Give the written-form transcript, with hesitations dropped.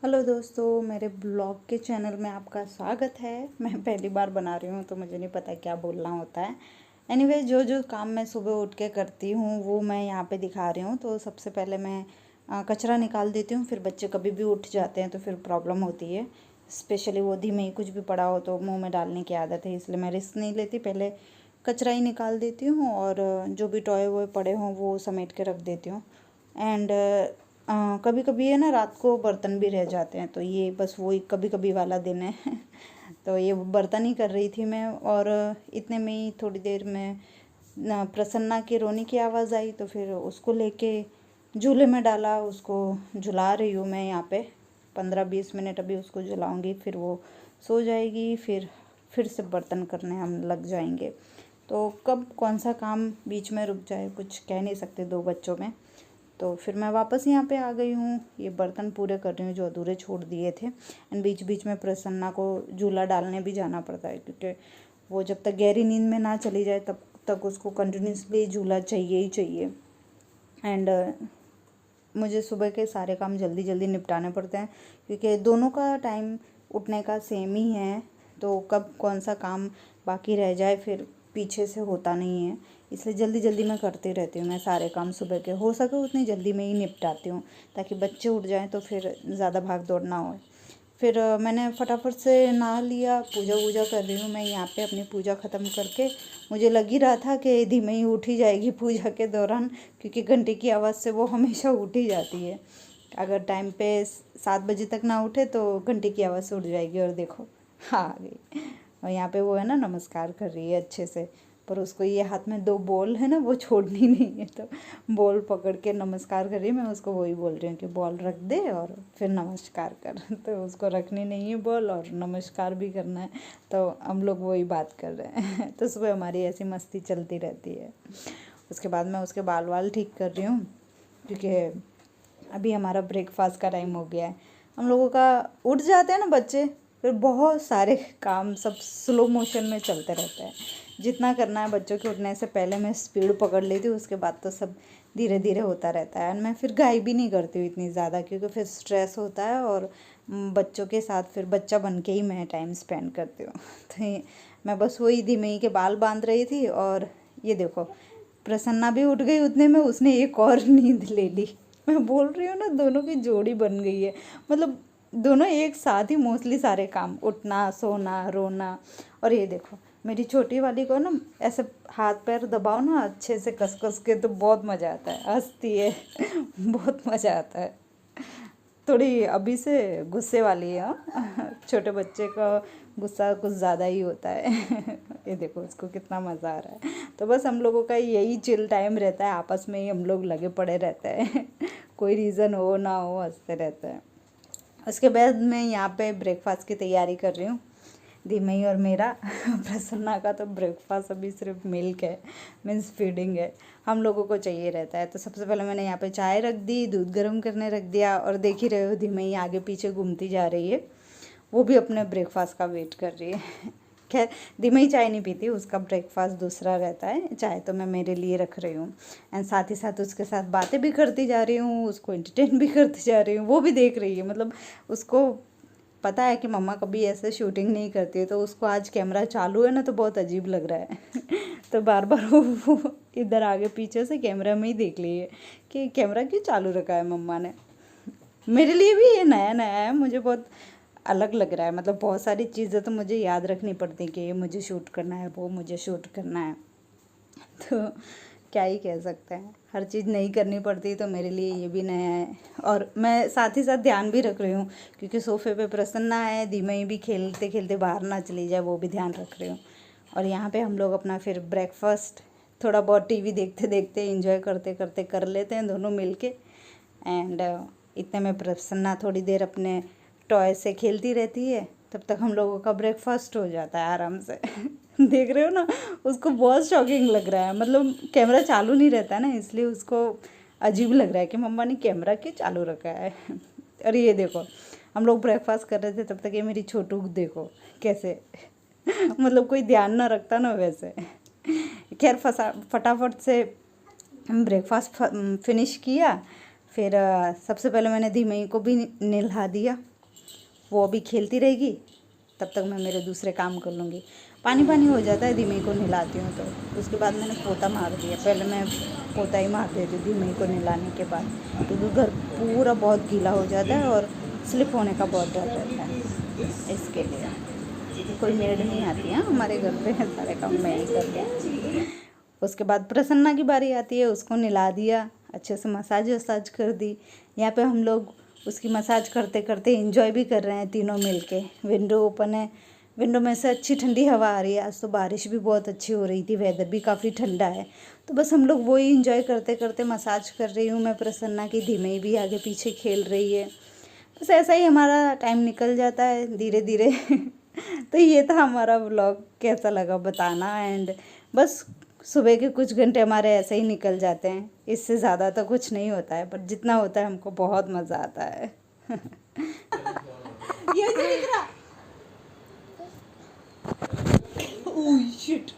Hello दोस्तों, मेरे blog के चैनल में आपका स्वागत है। मैं पहली बार बना रही हूँ तो मुझे नहीं पता क्या बोलना होता है। एनीवे, जो जो काम मैं सुबह उठ के करती हूँ वो मैं यहाँ पे दिखा रही हूँ। तो सबसे पहले मैं कचरा निकाल देती हूँ। फिर बच्चे कभी भी उठ जाते हैं तो फिर प्रॉब्लम होती है। स्पेशली वो धीमे ही कुछ भी पड़ा हो तो मुँह में डालने की आदत है, इसलिए मैं रिस्क नहीं लेती। पहले कचरा ही निकाल देती हूँ और जो भी टॉय वॉय पड़े हों वो समेट के रख देती हूँ। एंड कभी कभी है ना, रात को बर्तन भी रह जाते हैं, तो ये बस वही कभी कभी वाला दिन है। तो ये बर्तन ही कर रही थी मैं, और इतने में ही थोड़ी देर में प्रसन्ना के रोने की आवाज़ आई, तो फिर उसको लेके झूले में डाला। उसको झुला रही हूँ मैं यहाँ पे 15-20 मिनट अभी उसको झुलाऊँगी, फिर वो सो जाएगी। फिर से बर्तन करने हम लग जाएंगे। तो कब कौन सा काम बीच में रुक जाए कुछ कह नहीं सकते दो बच्चों में। तो फिर मैं वापस यहाँ पे आ गई हूँ, ये बर्तन पूरे कर रही हूँ जो अधूरे छोड़ दिए थे। एंड बीच बीच में प्रसन्ना को झूला डालने भी जाना पड़ता है, क्योंकि वो जब तक गहरी नींद में ना चली जाए तब तक उसको कंटिन्यूसली झूला चाहिए ही चाहिए। एंड मुझे सुबह के सारे काम जल्दी जल्दी निपटाने पड़ते हैं, क्योंकि दोनों का टाइम उठने का सेम ही है। तो कब कौन सा काम बाकी रह जाए फिर पीछे से होता नहीं है, इसलिए जल्दी जल्दी मैं करती रहती हूँ। मैं सारे काम सुबह के हो सके उतनी जल्दी में ही निपटाती हूँ, ताकि बच्चे उठ जाएं तो फिर ज़्यादा भाग दौड़ ना हो। फिर मैंने फटाफट से नहा लिया, पूजा वूजा कर रही हूँ मैं यहाँ पे। अपनी पूजा ख़त्म करके मुझे लग ही रहा था कि धीमे ही उठ ही जाएगी पूजा के दौरान, क्योंकि घंटे की आवाज़ से वो हमेशा उठ ही जाती है। अगर टाइम पे 7 बजे तक ना उठे तो घंटे की आवाज़ से उठ जाएगी। और देखो, हाँ आ गई। और यहाँ पे वो है ना, नमस्कार कर रही है अच्छे से, पर उसको ये हाथ में 2 बॉल है ना, वो छोड़नी नहीं है, तो बॉल पकड़ के नमस्कार कर रही है। मैं उसको वही बोल रही हूँ कि बॉल रख दे और फिर नमस्कार कर। तो उसको रखनी नहीं है बॉल और नमस्कार भी करना है, तो हम लोग वही बात कर रहे हैं। तो सुबह हमारी ऐसी मस्ती चलती रहती है। उसके बाद मैं उसके बाल वाल ठीक कर रही हूँ, क्योंकि अभी हमारा ब्रेकफास्ट का टाइम हो गया है। हम लोगों का उठ जाते हैं ना बच्चे, फिर बहुत सारे काम सब स्लो मोशन में चलते रहते हैं। जितना करना है बच्चों के उठने से पहले मैं स्पीड पकड़ लेती हूँ, उसके बाद तो सब धीरे धीरे होता रहता है। और मैं फिर घाई भी नहीं करती हूँ इतनी ज़्यादा, क्योंकि फिर स्ट्रेस होता है, और बच्चों के साथ फिर बच्चा बन के ही मैं टाइम स्पेंड करती हूँ। तो मैं बस वही धीमे ही के बाल बांध रही थी, और ये देखो प्रसन्ना भी उठ गई उतने में, उसने एक और नींद ले ली। मैं बोल रही हूँ ना, दोनों की जोड़ी बन गई है। मतलब दोनों एक साथ ही मोस्टली सारे काम, उठना, सोना, रोना। और ये देखो मेरी छोटी वाली को ना ऐसे हाथ पैर दबाओ ना अच्छे से कस कस के, तो बहुत मज़ा आता है, हंसती है। बहुत मज़ा आता है। थोड़ी अभी से गुस्से वाली है, हाँ। छोटे बच्चे का गुस्सा कुछ ज़्यादा ही होता है। ये देखो उसको कितना मज़ा आ रहा है। तो बस हम लोगों का यही चिल टाइम रहता है, आपस में ही हम लोग लगे पड़े रहते हैं। कोई रीज़न हो ना हो, हंसते रहते हैं। उसके बाद मैं यहाँ पे ब्रेकफास्ट की तैयारी कर रही हूँ, धीमई और मेरा। प्रसन्ना का तो ब्रेकफास्ट अभी सिर्फ मिल्क है, मीन्स फीडिंग है। हम लोगों को चाहिए रहता है। तो सबसे पहले मैंने यहाँ पे चाय रख दी, दूध गर्म करने रख दिया, और देख ही रहे हो धीमई आगे पीछे घूमती जा रही है, वो भी अपने ब्रेकफास्ट का वेट कर रही है। खैर धीमई चाय नहीं पीती, उसका ब्रेकफास्ट दूसरा रहता है, चाय तो मैं मेरे लिए रख रही हूँ। एंड साथ ही साथ उसके साथ बातें भी करती जा रही हूँ, उसको एंटरटेन भी करती जा रही हूँ। वो भी देख रही है, मतलब उसको पता है कि मम्मा कभी ऐसे शूटिंग नहीं करती है, तो उसको आज कैमरा चालू है ना तो बहुत अजीब लग रहा है। तो बार बार वो इधर आगे पीछे से कैमरा में ही देख ली है कि कैमरा क्यों चालू रखा है मम्मा ने। मेरे लिए भी ये नया नया है, मुझे बहुत अलग लग रहा है। मतलब बहुत सारी चीज़ें तो मुझे याद रखनी पड़ती कि ये मुझे शूट करना है, वो मुझे शूट करना है। तो क्या ही कह सकते हैं, हर चीज़ नहीं करनी पड़ती, तो मेरे लिए ये भी नया है। और मैं साथ ही साथ ध्यान भी रख रही हूँ, क्योंकि सोफे पे प्रसन्ना है, धीमई भी खेलते खेलते बाहर ना चली जाए, वो भी ध्यान रख रही हूँ। और यहाँ पे हम लोग अपना फिर ब्रेकफास्ट थोड़ा बहुत टीवी देखते देखते एंजॉय करते करते कर लेते हैं दोनों मिल के। एंड इतने में प्रसन्ना थोड़ी देर अपने टॉय से खेलती रहती है, तब तक हम लोगों का ब्रेकफास्ट हो जाता है आराम से। देख रहे हो ना, उसको बहुत शॉकिंग लग रहा है। मतलब कैमरा चालू नहीं रहता है ना, इसलिए उसको अजीब लग रहा है कि मम्मा ने कैमरा क्यों चालू रखा है। और ये देखो हम लोग ब्रेकफास्ट कर रहे थे, तब तक ये मेरी छोटू देखो कैसे मतलब कोई ध्यान ना रखता ना वैसे। खैर फटाफट से ब्रेकफास्ट फिनिश किया। फिर सबसे पहले मैंने धीमई को भी नहला दिया, वो अभी खेलती रहेगी, तब तक मैं मेरे दूसरे काम कर लूँगी। पानी पानी हो जाता है धीमे को नहलाती हूँ तो। उसके बाद मैंने पोता मार दिया, पहले मैं पोता ही मार देती हूँ धीमे को नहलाने के बाद, क्योंकि घर पूरा बहुत गीला हो जाता है और स्लिप होने का बहुत डर रहता है। इसके लिए कोई मेड नहीं आती है हमारे घर पे, सारे काम मैं ही कर लिया। उसके बाद प्रसन्ना की बारी आती है, उसको नहला दिया, अच्छे से मसाज वसाज कर दी। यहाँ पे हम लोग उसकी मसाज करते करते एंजॉय भी कर रहे हैं तीनों मिलके। विंडो ओपन है, विंडो में से अच्छी ठंडी हवा आ रही है। आज तो बारिश भी बहुत अच्छी हो रही थी, वेदर भी काफ़ी ठंडा है, तो बस हम लोग वही एंजॉय करते करते मसाज कर रही हूँ मैं प्रसन्ना की। धीमे भी आगे पीछे खेल रही है। बस ऐसा ही हमारा टाइम निकल जाता है धीरे धीरे। तो ये था हमारा व्लॉग, कैसा लगा बताना। एंड बस सुबह के कुछ घंटे हमारे ऐसे ही निकल जाते हैं, इससे ज़्यादा तो कुछ नहीं होता है, पर जितना होता है हमको बहुत मज़ा आता है। ये दिख रहा। Oh shit.